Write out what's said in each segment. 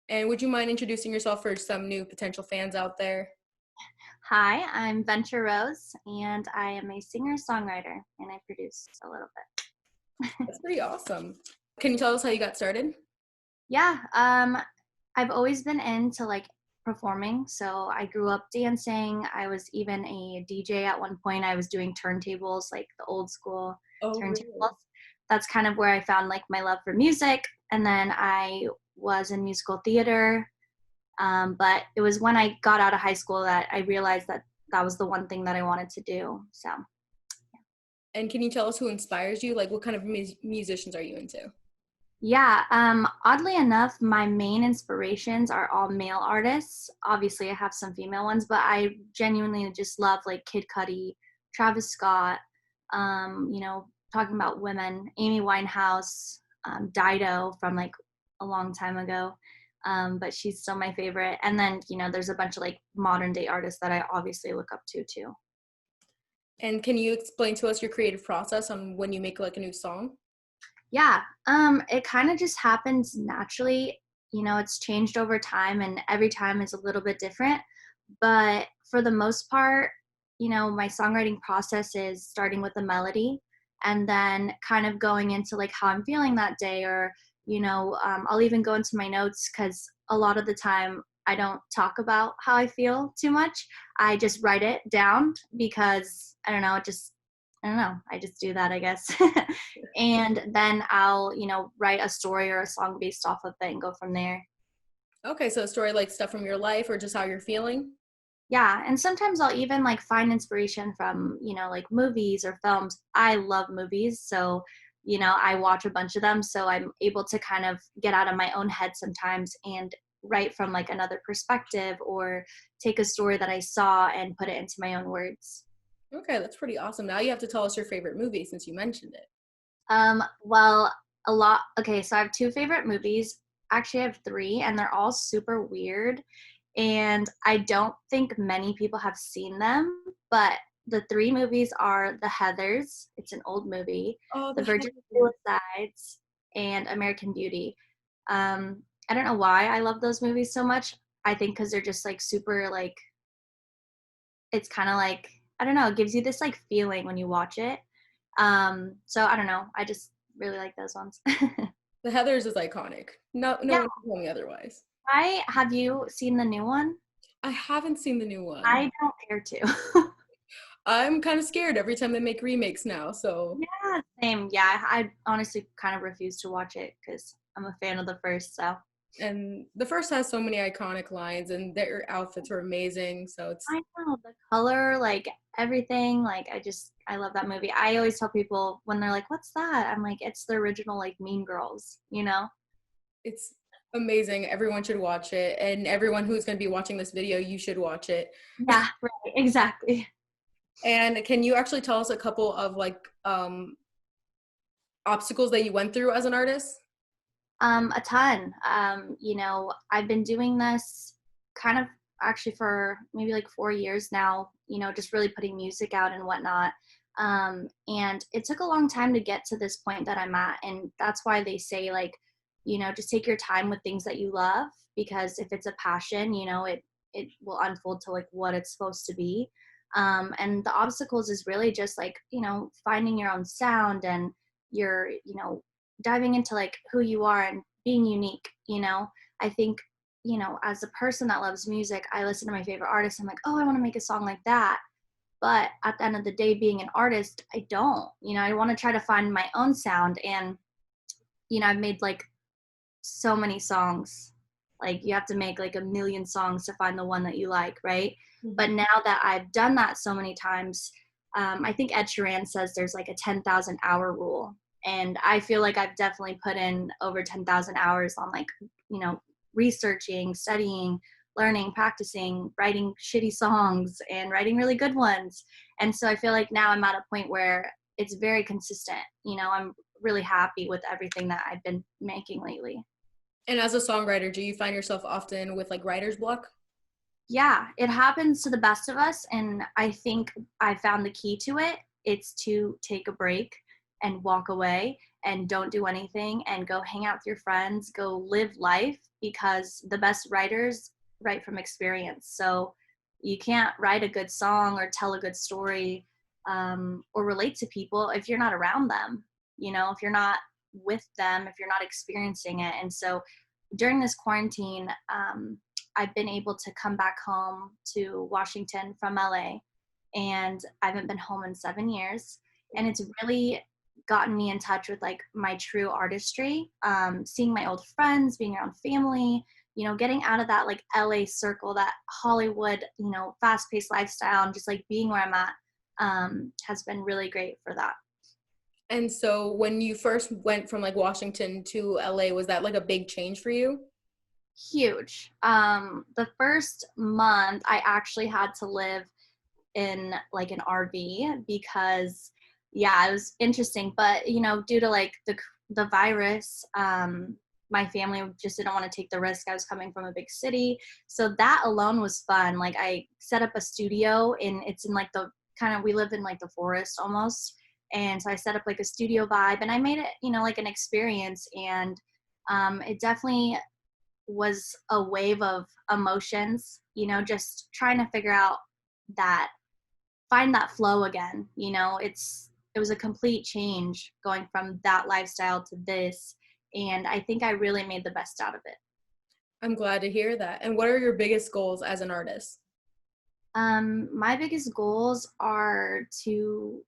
And would you mind introducing yourself for some new potential fans out there? Hi, I'm Venture Rose, and I am a singer-songwriter, and I produce a little bit. That's pretty awesome. Can you tell us how you got started? Yeah, I've always been into like performing, so I grew up dancing. I was even a DJ at one point. I was doing turntables, like the old school Oh, really? turntables. That's kind of where I found like my love for music, and then I was in musical theater. But it was when I got out of high school that I realized that that was the one thing that I wanted to do. So And can you tell us who inspires you? Like, what kind of musicians are you into? yeah, oddly enough, my main inspirations are all male artists. Obviously, I have some female ones, but I genuinely just love like Kid Cudi, Travis Scott, talking about women, Amy Winehouse, Dido from like a long time ago. But she's still my favorite. And then, there's a bunch of like modern day artists that I obviously look up to too. And can you explain to us your creative process on when you make like a new song? Yeah, it kind of just happens naturally. It's changed over time, and every time is a little bit different. But for the most part, my songwriting process is starting with a melody and then kind of going into like how I'm feeling that day, or, I'll even go into my notes because a lot of the time I don't talk about how I feel too much. I just write it down because I don't know, I don't know. I just do that, I guess. And then I'll, write a story or a song based off of it and go from there. Okay, so a story like stuff from your life or just how you're feeling? Yeah, and sometimes I'll even like find inspiration from, like movies or films. I love movies, so I watch a bunch of them, so I'm able to kind of get out of my own head sometimes and write from like another perspective or take a story that I saw and put it into my own words. Okay, that's pretty awesome. Now you have to tell us your favorite movie since you mentioned it. Well, a lot. Okay, so I have two favorite movies. Actually, I have three, and they're all super weird. And I don't think many people have seen them, but the three movies are The Heathers. It's an old movie. Oh, The the Virgin Heather. Suicides and American Beauty. I don't know why I love those movies so much. I think because they're just like super like it's kind of like I don't know, it gives you this like feeling when you watch it. So I don't know. I just really like those ones. The Heathers is iconic. No, no Yeah. one can tell me otherwise. I have you seen the new one? I haven't seen the new one. I don't care to. I'm kind of scared every time they make remakes now. So, Yeah, same. Yeah, I honestly kind of refuse to watch it because I'm a fan of the first. So and the first has so many iconic lines, and their outfits are amazing. So it's I know the color, like everything. Like I love that movie. I always tell people when they're like, "What's that?" I'm like, "It's the original like Mean Girls." You know? it's amazing. Everyone should watch it, and everyone who's going to be watching this video, you should watch it. Yeah, right. Exactly. And can you actually tell us a couple of like obstacles that you went through as an artist? A ton. I've been doing this kind of actually for maybe like 4 years now, just really putting music out and whatnot. And it took a long time to get to this point that I'm at. And that's why they say, like, just take your time with things that you love, because if it's a passion, it will unfold to like what it's supposed to be. And the obstacles is really just like, finding your own sound and your, diving into like who you are and being unique. I think, as a person that loves music, I listen to my favorite artists. I'm like, oh, I want to make a song like that. But at the end of the day, being an artist, I don't. I want to try to find my own sound. And I've made like so many songs. Like you have to make like a million songs to find the one that you like, right? But Mhm. now that I've done that so many times, I think Ed Sheeran says there's like a 10,000 hour rule. And I feel like I've definitely put in over 10,000 hours on like, you know, researching, studying, learning, practicing, writing shitty songs and writing really good ones. And so I feel like now I'm at a point where it's very consistent. I'm really happy with everything that I've been making lately. And as a songwriter, do you find yourself often with like writer's block? Yeah, it happens to the best of us. And I think I found the key to it. It's to take a break and walk away and don't do anything and go hang out with your friends, go live life, because the best writers write from experience. So you can't write a good song or tell a good story, or relate to people if you're not around them, if you're not with them, if you're not experiencing it. And so during this quarantine, I've been able to come back home to Washington from LA, and I haven't been home in 7 years. And it's really gotten me in touch with like my true artistry, seeing my old friends, being around family, getting out of that like LA circle, that Hollywood, fast-paced lifestyle, and just like being where I'm at, has been really great for that. And so when you first went from like Washington to LA, was that like a big change for you? Huge. The first month I actually had to live in like an RV because yeah, it was interesting, but due to like the virus, my family just didn't want to take the risk. I was coming from a big city, so that alone was fun. Like I set up a studio it's in like the kind of, we live in like the forest almost, and so I set up like a studio vibe, and I made it like an experience. And it definitely was a wave of emotions, just trying to figure out that, find that flow again. It was a complete change going from that lifestyle to this, and I think I really made the best out of it. I'm glad to hear that. And what are your biggest goals as an artist? My biggest goals are to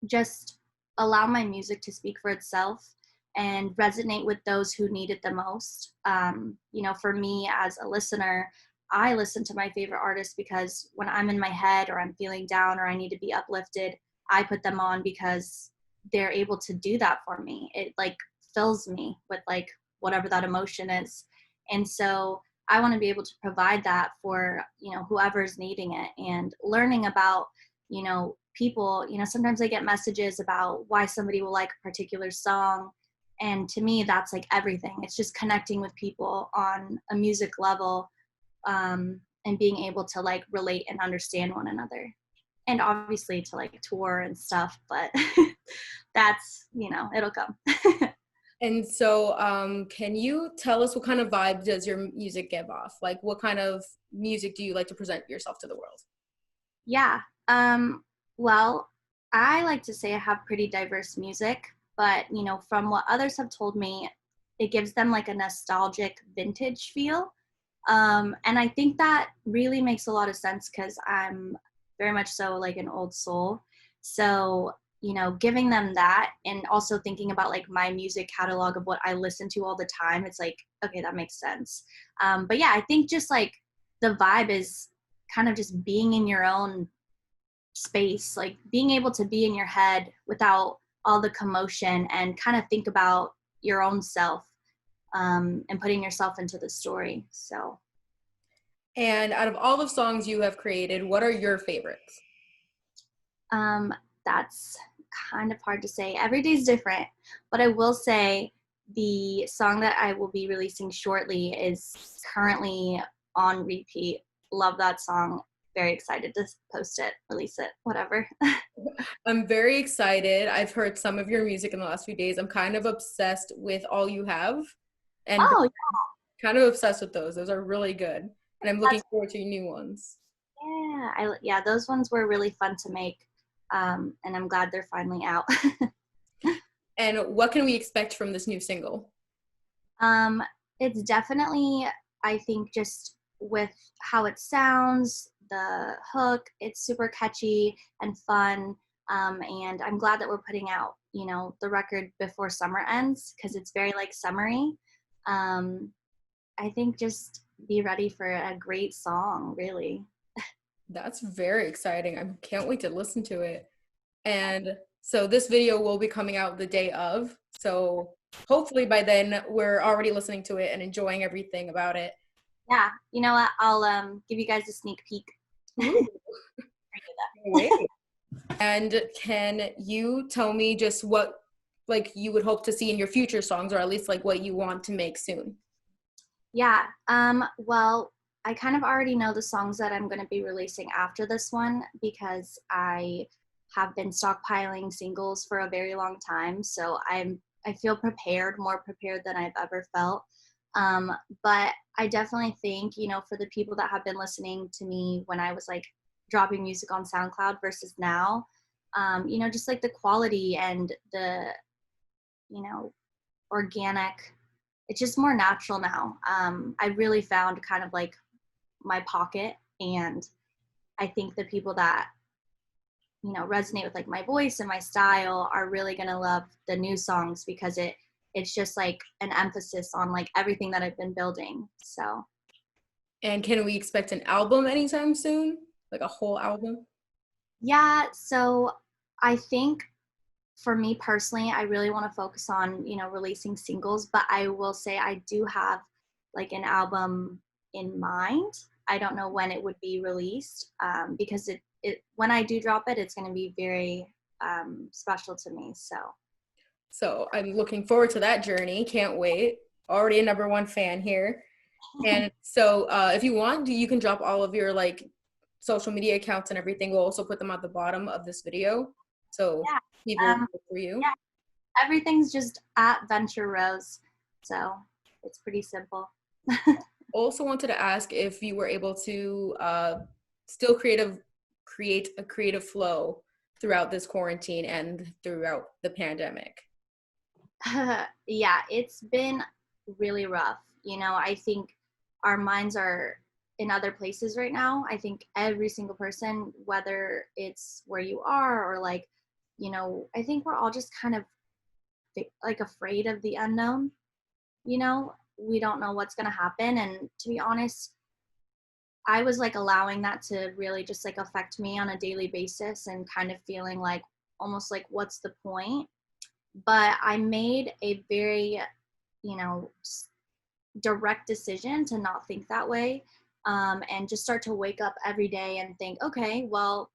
just allow my music to speak for itself and resonate with those who need it the most. For me as a listener, I listen to my favorite artists because when I'm in my head or I'm feeling down or I need to be uplifted, I put them on because they're able to do that for me. It like fills me with like whatever that emotion is. And so I want to be able to provide that for, whoever's needing it. And learning about, people, sometimes I get messages about why somebody will like a particular song. And to me, that's like everything. It's just connecting with people on a music level, and being able to like relate and understand one another. And obviously to like tour and stuff, but that's, it'll come. And so, can you tell us what kind of vibe does your music give off? Like, what kind of music do you like to present yourself to the world? Yeah. Well, I like to say I have pretty diverse music, but from what others have told me, it gives them like a nostalgic vintage feel. And I think that really makes a lot of sense because I'm very much so like an old soul. So, giving them that and also thinking about like my music catalog of what I listen to all the time, it's like, okay, that makes sense. But yeah, I think just like the vibe is kind of just being in your own space, like being able to be in your head without all the commotion and kind of think about your own self, and putting yourself into the story. So And out of all the songs you have created, what are your favorites? Um, that's kind of hard to say. Every day's different, but I will say the song that I will be releasing shortly is currently on repeat. Love that song. Very excited to post it, release it, whatever. I'm very excited. I've heard some of your music in the last few days. I'm kind of obsessed with All You Have and Oh, kind of obsessed with those. Those are really good. And I'm looking that's forward to new ones. yeah. Those ones were really fun to make, and I'm glad they're finally out. And what can we expect from this new single? Um, it's definitely, I think, just with how it sounds, the hook, it's super catchy and fun. And I'm glad that we're putting out, the record before summer ends because it's very like summery. Um, I think just be ready for a great song, really. That's very exciting. I can't wait to listen to it. And so this video will be coming out the day of. So hopefully by then we're already listening to it and enjoying everything about it. Yeah, you know what? I'll give you guys a sneak peek. Ooh, wait. And can you tell me just what like you would hope to see in your future songs, or at least like what you want to make soon? Yeah. Well, I kind of already know the songs that I'm going to be releasing after this one because I have been stockpiling singles for a very long time. So I feel prepared, more prepared than I've ever felt. But I definitely think, for the people that have been listening to me when I was like dropping music on SoundCloud versus now, just like the quality and the, organic, it's just more natural now. I really found kind of like my pocket, and I think the people that resonate with like my voice and my style are really gonna love the new songs, because it's just like an emphasis on like everything that I've been building. So And can we expect an album anytime soon? Like a whole album? yeah, so I think for me personally, I really want to focus on releasing singles, but I will say I do have like an album in mind. I don't know when it would be released, because it when I do drop it, it's going to be very special to me. So I'm looking forward to that journey. Can't wait. Already a number one fan here. And so if you want, you can drop all of your like social media accounts and everything. We'll also put them at the bottom of this video, so Yeah, people look for you. yeah, everything's just at Venture Rose, so it's pretty simple. Also wanted to ask if you were able to still create a creative flow throughout this quarantine and throughout the pandemic. Yeah, it's been really rough. I think our minds are in other places right now. I think every single person, whether it's where you are or like, I think we're all just kind of like afraid of the unknown. We don't know what's going to happen. And to be honest, I was like allowing that to really just like affect me on a daily basis, and kind of feeling like almost like, what's the point? But I made a very, you know, direct decision to not think that way, and just start to wake up every day and think, okay, well,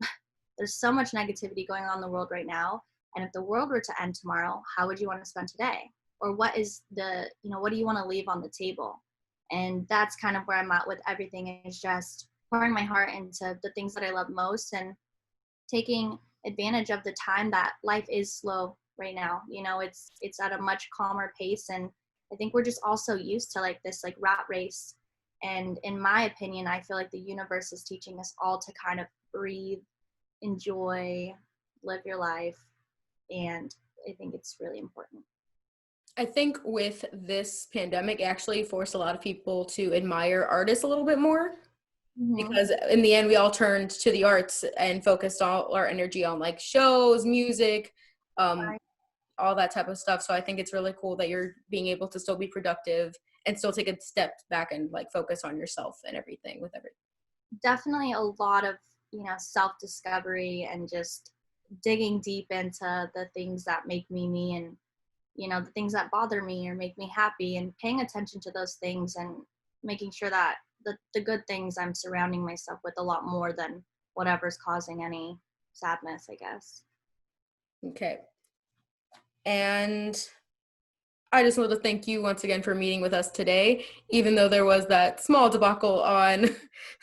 there's so much negativity going on in the world right now. And if the world were to end tomorrow, how would you want to spend today? Or what is what do you want to leave on the table? And that's kind of where I'm at with everything, is just pouring my heart into the things that I love most, and taking advantage of the time that life is slow right now. It's at a much calmer pace, and I think we're just also used to like this like rat race. And in my opinion, I feel like the universe is teaching us all to kind of breathe, enjoy, live your life, and I think it's really important. I think with this pandemic, it actually forced a lot of people to admire artists a little bit more, Mm-hmm. because in the end we all turned to the arts and focused all our energy on like shows, music, um, Right. all that type of stuff. So I think it's really cool that you're being able to still be productive and still take a step back and like focus on yourself and everything with everything. Definitely a lot of self-discovery, and just digging deep into the things that make me, and the things that bother me or make me happy, and paying attention to those things, and making sure that the good things I'm surrounding myself with a lot more than whatever's causing any sadness, I guess. Okay. And I just want to thank you once again for meeting with us today, even though there was that small debacle on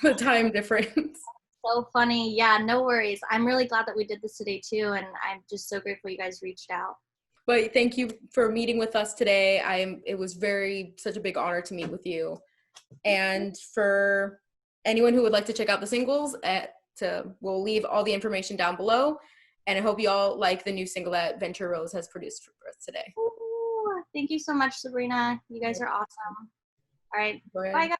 the time difference. So funny. Yeah, no worries. I'm really glad that we did this today too, and I'm just so grateful you guys reached out. But thank you for meeting with us today. It was such a big honor to meet with you. And for anyone who would like to check out the singles, we'll leave all the information down below. And I hope you all like the new single that Venture Rose has produced for us today. Ooh, thank you so much, Sabrina. You guys are awesome. All right. Go ahead. Bye, guys.